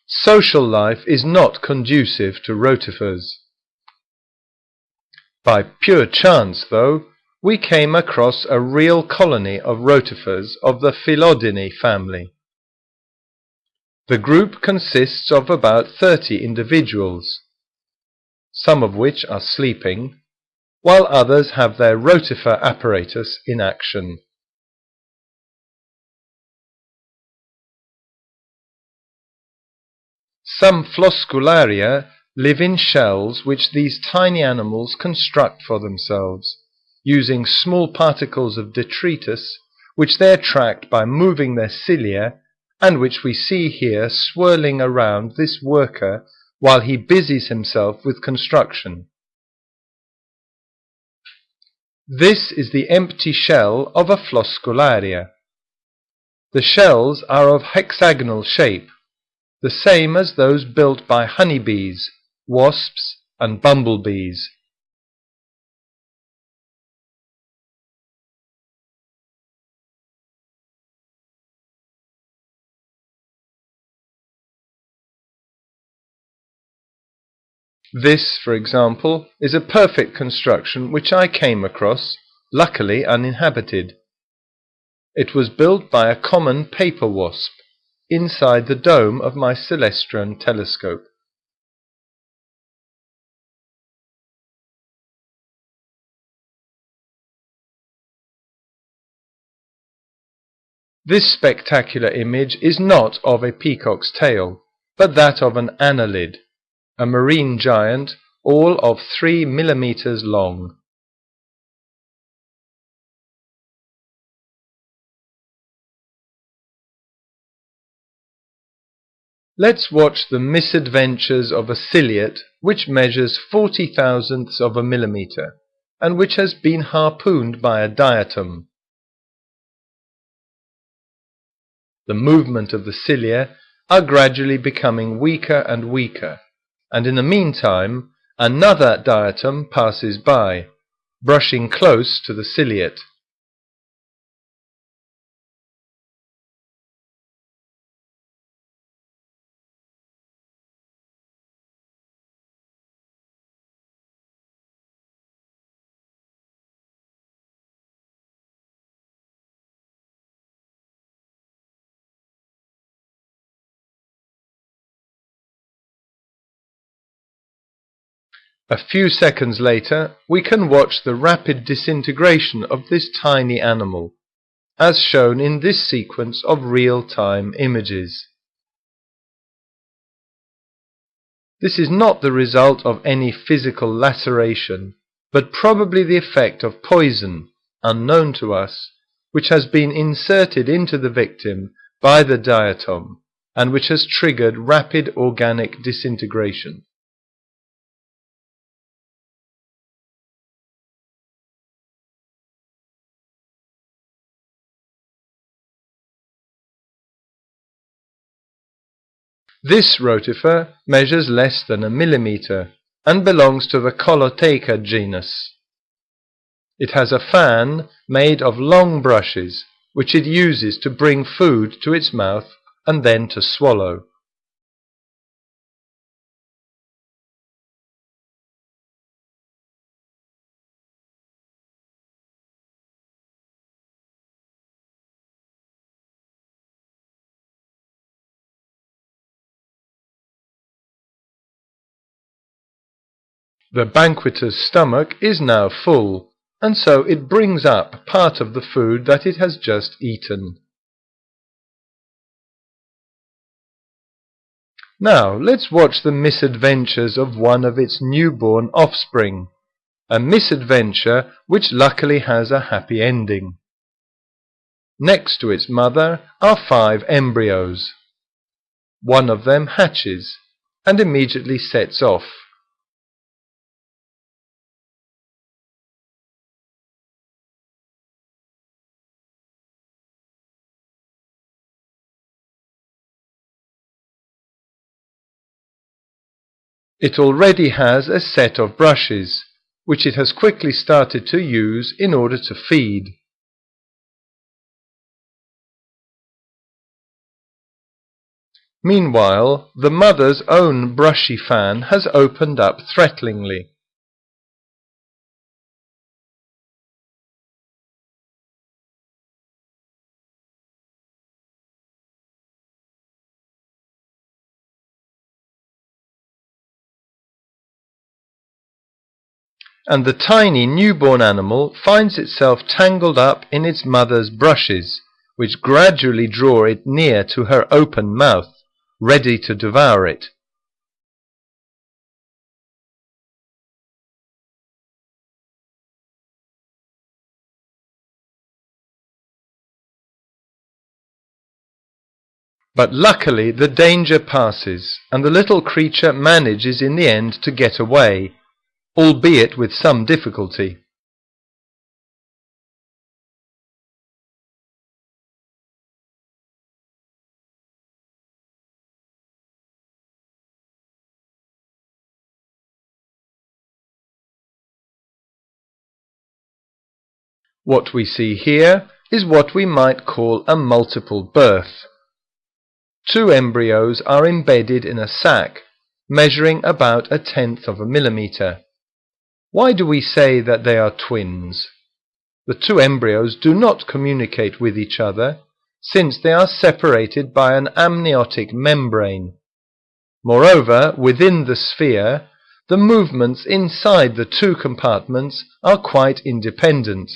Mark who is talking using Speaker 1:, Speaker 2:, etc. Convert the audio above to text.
Speaker 1: Social life is not conducive to rotifers. By pure chance, though, we came across a real colony of rotifers of the Phyllodenae family. The group consists of about 30 individuals, some of which are sleeping, while others have their rotifer apparatus in action. Some floscularia live in shells which these tiny animals construct for themselves, using small particles of detritus which they attract by moving their cilia, and which we see here swirling around this worker while he busies himself with construction. This is the empty shell of a floscularia. The shells are of hexagonal shape, the same as those built by honeybees, wasps, and bumblebees. This, for example, is a perfect construction which I came across, luckily uninhabited. It was built by a common paper wasp, inside the dome of my celestron telescope. This spectacular image is not of a peacock's tail, but that of an annelid, a marine giant, all of 3 millimeters long. Let's watch the misadventures of a ciliat which measures 40,000ths of a millimeter, and which has been harpooned by a diatom. The movement of the cilia are gradually becoming weaker and weaker, and in the meantime another diatom passes by, brushing close to the ciliat. A few seconds later, we can watch the rapid disintegration of this tiny animal, as shown in this sequence of real-time images. This is not the result of any physical laceration, but probably the effect of poison, unknown to us, which has been inserted into the victim by the diatom, and which has triggered rapid organic disintegration. This rotifer measures less than a millimeter and belongs to the Coloteca genus. It has a fan made of long brushes which it uses to bring food to its mouth and then to swallow. The banqueter's stomach is now full, and so it brings up part of the food that it has just eaten. Now let's watch the misadventures of one of its newborn offspring, a misadventure which luckily has a happy ending. Next to its mother are 5 embryos. One of them hatches and immediately sets off. It already has a set of brushes, which it has quickly started to use in order to feed. Meanwhile, the mother's own brushy fan has opened up threateningly. And the tiny newborn animal finds itself tangled up in its mother's brushes, which gradually draw it near to her open mouth, ready to devour it. But luckily the danger passes, and the little creature manages in the end to get away, albeit with some difficulty. What we see here is what we might call a multiple birth. Two embryos are embedded in a sac, measuring about 1/10 of a millimeter. Why do we say that they are twins? The two embryos do not communicate with each other, since they are separated by an amniotic membrane. Moreover, within the sphere, the movements inside the two compartments are quite independent.